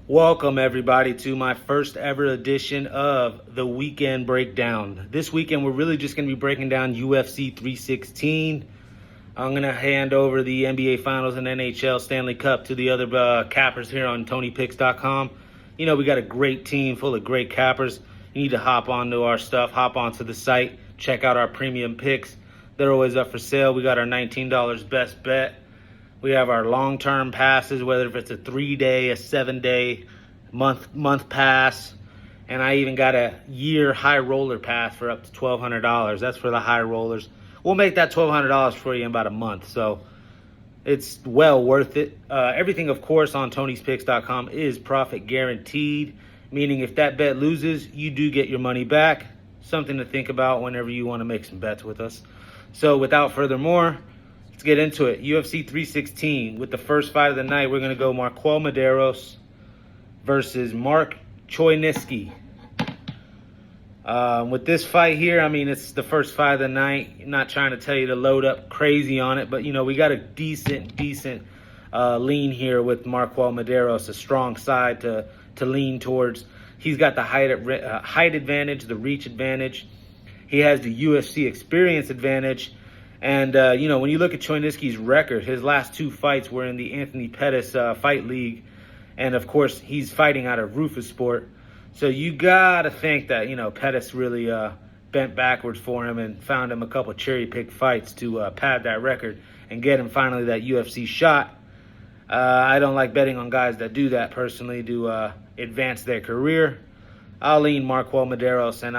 Welcome everybody to my first ever edition of the Weekend Breakdown. This weekend we're really just going to be breaking down UFC 316. I'm going to hand over the NBA Finals and NHL Stanley Cup to the other cappers here on TonyPicks.com. You know, we got a great team full of great cappers. You need to hop onto our stuff, hop onto the site, check out our premium picks. They're always up for sale. We got our $19 best bet. We have our long-term passes, whether if it's a 3-day, a 7-day, month pass. And I even got a year high roller pass for up to $1,200. That's for the high rollers. We'll make that $1,200 for you in about a month. So it's well worth it. Everything, of course, on Tony'sPicks.com is profit guaranteed, meaning if that bet loses, you do get your money back. Something to think about whenever you want to make some bets with us. So without further more, let's get into it. UFC 316. With the first fight of the night, we're going to go MarQuel Mederos versus Choinski. With this fight here, I mean, it's the first fight of the night. I'm not trying to tell you to load up crazy on it, but, you know, we got a decent lean here with MarQuel Mederos, a strong side to lean towards. He's got the height advantage, the reach advantage. He has the UFC experience advantage. And, you know, when you look at Choinski's record, his last two fights were in the Anthony Pettis fight league. And, of course, he's fighting out of Roufusport. So you got to think that, you know, Pettis really bent backwards for him and found him a couple cherry-picked fights to pad that record and get him finally that UFC shot. I don't like betting on guys that do that personally to advance their career. I'll lean MarQuel Mederos, and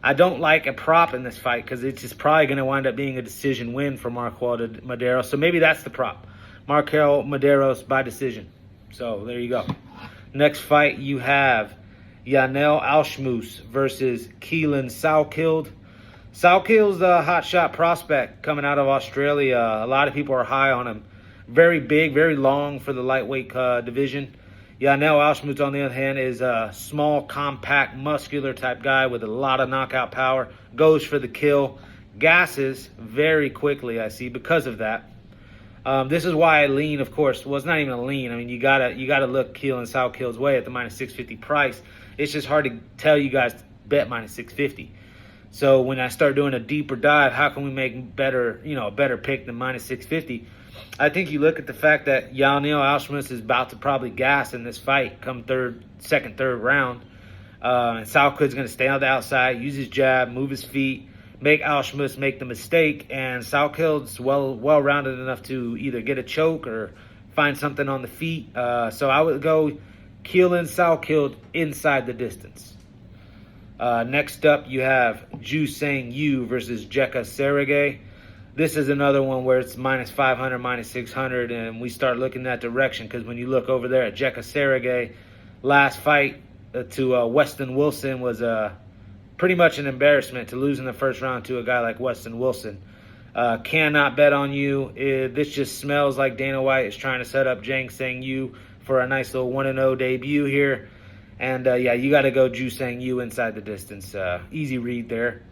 I don't like a prop in this fight because it's just probably going to wind up being a decision win for MarQuel Mederos. So maybe that's the prop. MarQuel Mederos by decision. So there you go. Next fight, you have Yanal Ashmouz versus Quillan Salkilld. Salkild's a hotshot prospect coming out of Australia. A lot of people are high on him. Very big, very long for the lightweight division. Yanal Ashmouz, on the other hand, is a small, compact, muscular type guy with a lot of knockout power. Goes for the kill. Gasses very quickly, I see, because of that. This is why I lean, of course. Well, it's not even a lean. I mean, you gotta look Quillan Salkild's way at the minus 650 price. It's just hard to tell you guys to bet minus 650. So when I start doing a deeper dive, how can we make a better pick than minus 650? I think you look at the fact that Yanal Ashmouz is about to probably gas in this fight come second, third round. And Salkild's going to stay on the outside, use his jab, move his feet, make Ashmouz make the mistake. And Salkild's well-rounded enough to either get a choke or find something on the feet. So I would go Quillan Salkilld inside the distance. Next up, you have Jooseung Yu versus Jeka Serghei. This is another one where it's minus 500, minus 600, and we start looking that direction because when you look over there at Jeka Serghei, last fight to Weston Wilson was pretty much an embarrassment to lose in the first round to a guy like Weston Wilson. Cannot bet on you. This just smells like Dana White is trying to set up Jooseung Yu for a nice little 1-0 debut here. And, yeah, you got to go Jooseung Yu inside the distance. Easy read there.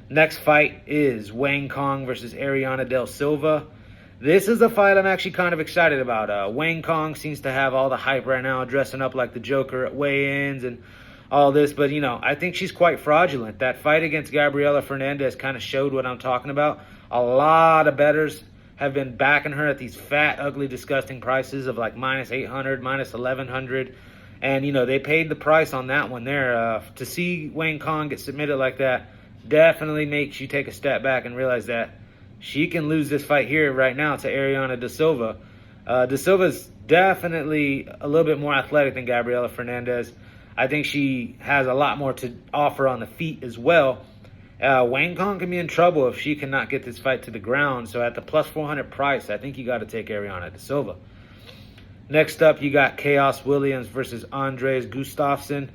Next fight is Wang Cong versus Ariane del Silva. This is a fight I'm actually kind of excited about. Wang Cong seems to have all the hype right now, dressing up like the Joker at weigh-ins and all this. But, you know, I think she's quite fraudulent. That fight against Gabriela Fernandez kind of showed what I'm talking about. A lot of bettors have been backing her at these fat, ugly, disgusting prices of like minus 800, minus 1100. And, you know, they paid the price on that one there. To see Wang Cong get submitted like that definitely makes you take a step back and realize that she can lose this fight here right now to Ariane de Silva. De Silva's definitely a little bit more athletic than Gabriela Fernandez. I think she has a lot more to offer on the feet as well. Wang Cong can be in trouble if she cannot get this fight to the ground. So at the plus 400 price, I think you got to take Ariane de Silva. Next up, you got Khaos Williams versus Andreas Gustafsson.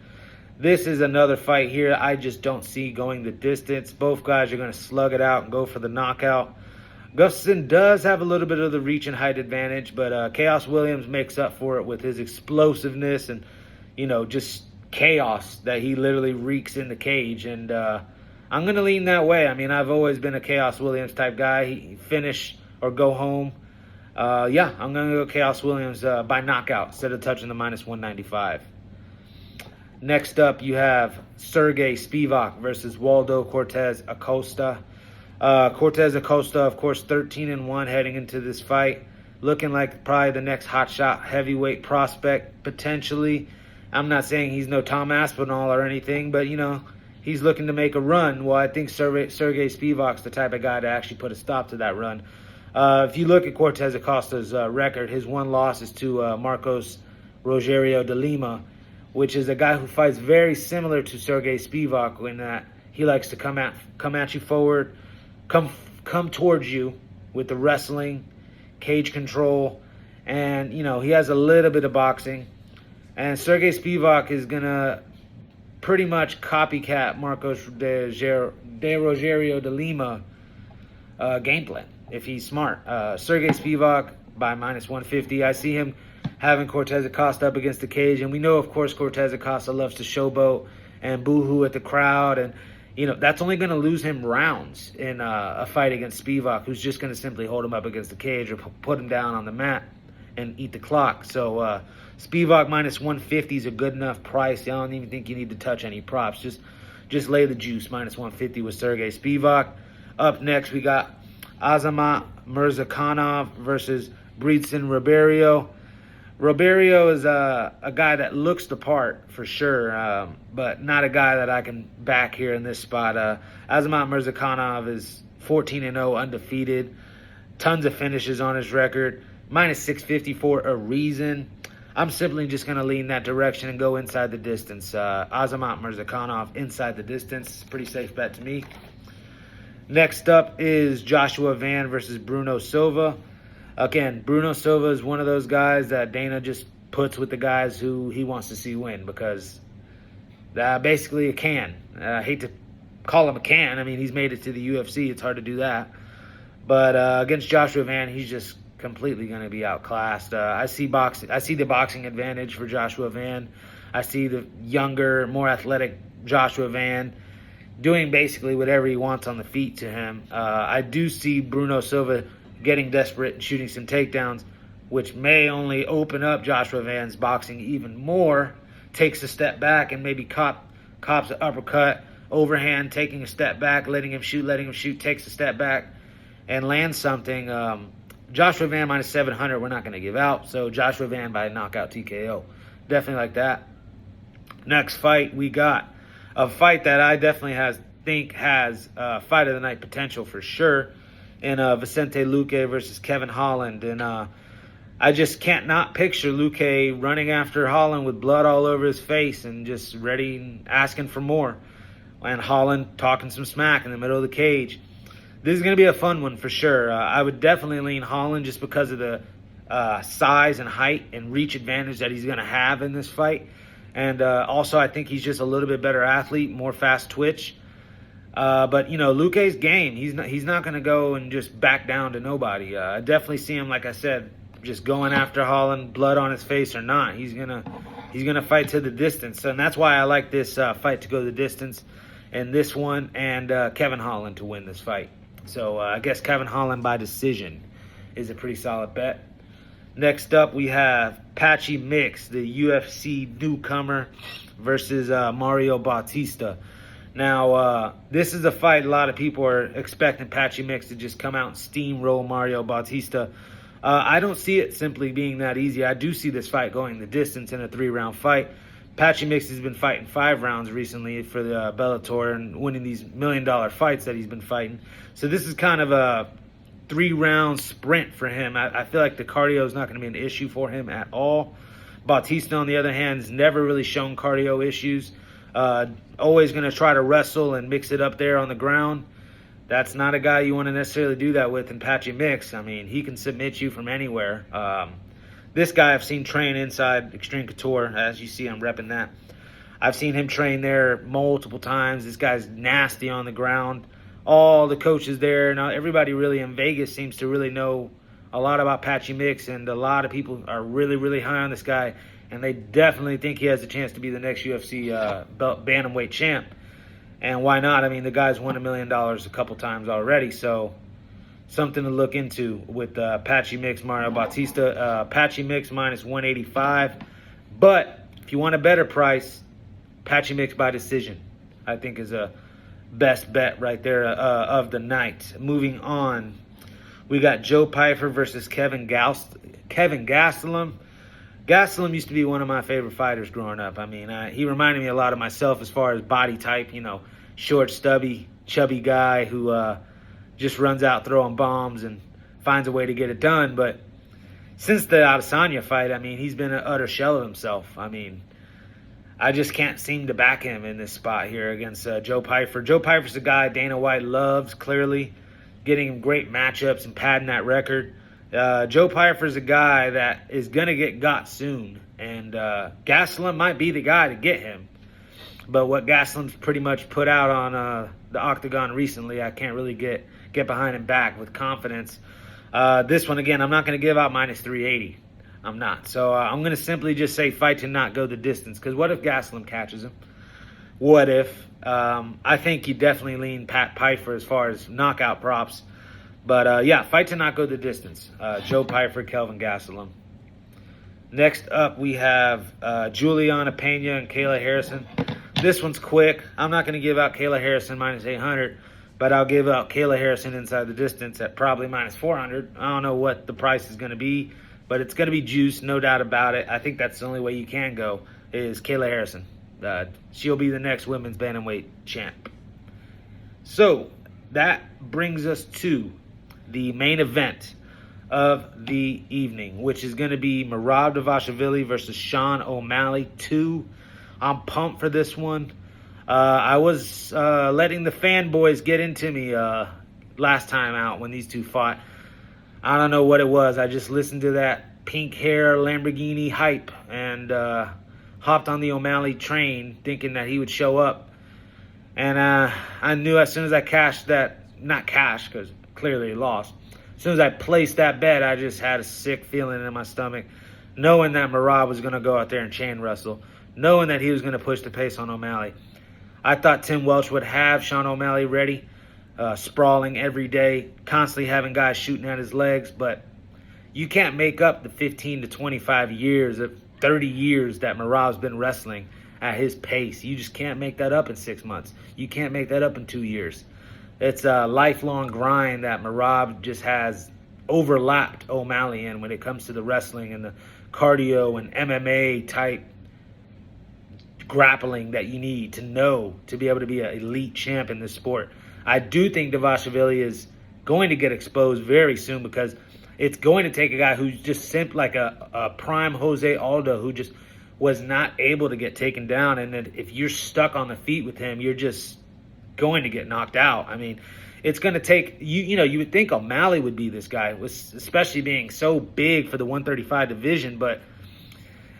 This is another fight here I just don't see going the distance. Both guys are going to slug it out and go for the knockout. Gustafsson does have a little bit of the reach and height advantage, but Khaos Williams makes up for it with his explosiveness and, you know, just chaos that he literally wreaks in the cage. And I'm going to lean that way. I mean, I've always been a Khaos Williams type guy. He finish or go home. Yeah, I'm going to go Khaos Williams by knockout instead of touching the minus 195. Next up, you have Serghei Spivac versus Waldo Cortes-Acosta. Cortes-Acosta, of course, 13-1 heading into this fight. Looking like probably the next hotshot heavyweight prospect, potentially. I'm not saying he's no Tom Aspinall or anything, but, he's looking to make a run. Well, I think Serghei Spivac's the type of guy to actually put a stop to that run. If you look at Cortes-Acosta's record, his one loss is to Marcos Rogerio de Lima, which is a guy who fights very similar to Serghei Spivac in that he likes to come at you forward, come towards you with the wrestling, cage control, and he has a little bit of boxing. And Serghei Spivac is gonna pretty much copycat Marcos de Rogerio de Lima game plan if he's smart. Serghei Spivac by minus 150. I see him having Cortes-Acosta up against the cage, and we know, of course, Cortes-Acosta loves to showboat and boohoo at the crowd, and that's only going to lose him rounds in a fight against Spivac, who's just going to simply hold him up against the cage or put him down on the mat and eat the clock. So Spivac minus 150 is a good enough price. I don't even think you need to touch any props. Just lay the juice, minus 150 with Serghei Spivac. Up next, we got Azamat Murzakanov versus Brendson Ribeiro. Ribeiro is a guy that looks the part for sure, but not a guy that I can back here in this spot. Azamat Murzakanov is 14-0, undefeated. Tons of finishes on his record. Minus 650 for a reason. I'm simply just going to lean that direction and go inside the distance. Azamat Murzakanov inside the distance. Pretty safe bet to me. Next up is Joshua Van versus Bruno Silva. Again, Bruno Silva is one of those guys that Dana just puts with the guys who he wants to see win because basically a can. I hate to call him a can. I mean, he's made it to the UFC. It's hard to do that. But against Joshua Van, he's just completely going to be outclassed. I see the boxing advantage for Joshua Van. I see the younger, more athletic Joshua Van doing basically whatever he wants on the feet to him. I do see Bruno Silva getting desperate and shooting some takedowns, which may only open up Joshua Van's boxing even more. Takes a step back and maybe cops an uppercut, overhand, taking a step back, letting him shoot, takes a step back, and lands something. Joshua Van minus 700, we're not going to give out. So Joshua Van by knockout TKO. Definitely like that. Next fight, we got a fight that I definitely think has fight of the night potential for sure. In Vicente Luque versus Kevin Holland. And I just can't not picture Luque running after Holland with blood all over his face and just ready, asking for more. And Holland talking some smack in the middle of the cage. This is going to be a fun one for sure. I would definitely lean Holland just because of the size and height and reach advantage that he's going to have in this fight. And also, I think he's just a little bit better athlete, more fast twitch. But Luque's game. He's not going to go and just back down to nobody. I definitely see him, like I said, just going after Holland, blood on his face or not. He's gonna fight to the distance, and that's why I like this fight to go the distance, and this one and Kevin Holland to win this fight. So I guess Kevin Holland by decision is a pretty solid bet. Next up, we have Patchy Mix, the UFC newcomer, versus Mario Bautista. Now, this is a fight a lot of people are expecting Patchy Mix to just come out and steamroll Mario Bautista. I don't see it simply being that easy. I do see this fight going the distance in a 3-round fight. Patchy Mix has been fighting 5 rounds recently for the Bellator and winning these $1 million fights that he's been fighting. So this is kind of a 3-round sprint for him. I feel like the cardio is not going to be an issue for him at all. Bautista, on the other hand, has never really shown cardio issues. Always going to try to wrestle and mix it up there on the ground. That's not a guy you want to necessarily do that with in Patchy Mix. I mean, he can submit you from anywhere. This guy I've seen train inside Extreme Couture. As you see, I'm repping that. I've seen him train there multiple times. This guy's nasty on the ground. All the coaches there, now everybody really in Vegas seems to really know a lot about Patchy Mix, and a lot of people are really, really high on this guy, and they definitely think he has a chance to be the next UFC bantamweight champ. And why not? I mean, the guy's won $1 million a couple times already, so something to look into with Patchy mix Mario Bautista. Patchy mix minus 185. But if you want a better price, Patchy mix by decision, I think, is a best bet right there of the night. Moving on, we got Joe Pyfer versus Kevin Gastelum. Gastelum used to be one of my favorite fighters growing up. I mean, he reminded me a lot of myself as far as body type, short, stubby, chubby guy who just runs out throwing bombs and finds a way to get it done. But since the Adesanya fight, I mean, he's been an utter shell of himself. I mean, I just can't seem to back him in this spot here against Joe Pyfer. Joe Pyfer's a guy Dana White loves, clearly, getting him great matchups and padding that record. Joe Pyfer's a guy that is going to get got soon, and Gastelum might be the guy to get him. But what Gastelum's pretty much put out on the octagon recently, I can't really get behind him back with confidence. This one, again, I'm not going to give out minus 380. I'm not. So I'm going to simply just say fight to not go the distance. Because what if Gastelum catches him? What if? I think you definitely lean Pat Pyfer as far as knockout props. But yeah, fight to not go the distance. Joe Pyfer, Kelvin Gastelum. Next up, we have Juliana Pena and Kayla Harrison. This one's quick. I'm not going to give out Kayla Harrison minus 800. But I'll give out Kayla Harrison inside the distance at probably minus 400. I don't know what the price is going to be. But it's going to be juice, no doubt about it. I think that's the only way you can go is Kayla Harrison. She'll be the next women's bantamweight champ. So that brings us to the main event of the evening, which is going to be Merab Dvalishvili versus Sean O'Malley 2. I'm pumped for this one. I was letting the fanboys get into me last time out when these two fought. I don't know what it was. I just listened to that pink hair Lamborghini hype and hopped on the O'Malley train thinking that he would show up. And I knew as soon as I cashed that, not cash because clearly he lost. As soon as I placed that bet, I just had a sick feeling in my stomach, knowing that Merab was going to go out there and chain wrestle, knowing that he was going to push the pace on O'Malley. I thought Tim Welch would have Sean O'Malley ready. Sprawling every day, constantly having guys shooting at his legs, but you can't make up the 15 to 25 years of 30 years that Merab's been wrestling at his pace. You just can't make that up in 6 months. You can't make that up in 2 years. It's a lifelong grind that Merab just has overlapped O'Malley in when it comes to the wrestling and the cardio and MMA type grappling that you need to know to be able to be an elite champ in this sport. I do think Dvalishvili is going to get exposed very soon because it's going to take a guy who's just like a prime Jose Aldo who just was not able to get taken down. And then if you're stuck on the feet with him, you're just going to get knocked out. I mean, it's going to take, you would think O'Malley would be this guy, especially being so big for the 135 division, but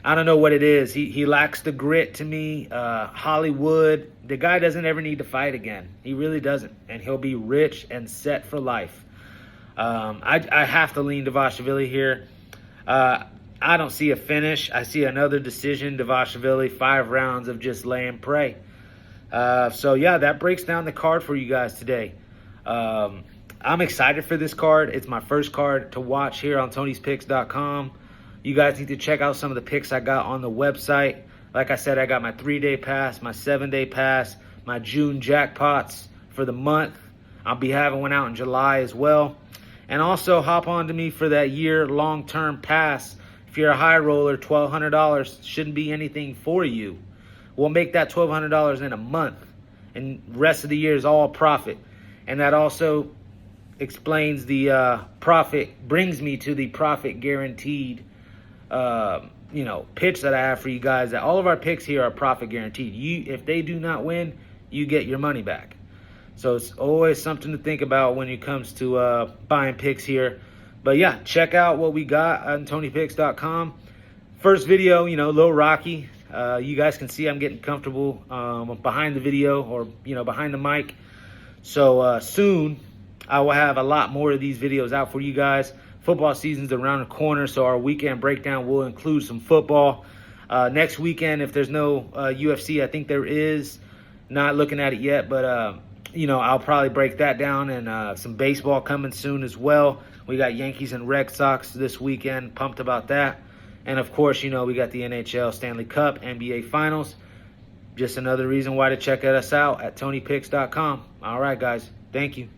I don't know what it is. He lacks the grit to me. Hollywood, the guy doesn't ever need to fight again. He really doesn't. And he'll be rich and set for life. I have to lean Dvalishvili here. I don't see a finish. I see another decision. Dvalishvili, 5 rounds of just lay and pray. So, yeah, that breaks down the card for you guys today. I'm excited for this card. It's my first card to watch here on Tony'sPicks.com. You guys need to check out some of the picks I got on the website. Like I said, I got my 3-day pass, my 7-day pass, my June jackpots for the month. I'll be having one out in July as well. And also hop on to me for that year long-term pass. If you're a high roller, $1,200 shouldn't be anything for you. We'll make that $1,200 in a month. And the rest of the year is all profit. And that also explains the profit, brings me to the profit guaranteed pitch that I have for you guys, that all of our picks here are profit guaranteed. If they do not win, you get your money back. So it's always something to think about when it comes to buying picks here. But yeah, check out what we got on Tony'sPicks.com. First video, a little rocky. You guys can see I'm getting comfortable behind the video or, behind the mic. So soon I will have a lot more of these videos out for you guys. Football season's around the corner, so our weekend breakdown will include some football. Next weekend, if there's no UFC, I think there is. Not looking at it yet, but I'll probably break that down, and some baseball coming soon as well. We got Yankees and Red Sox this weekend. Pumped about that. And, of course, we got the NHL Stanley Cup, NBA Finals. Just another reason why to check us out at TonyPicks.com. All right, guys. Thank you.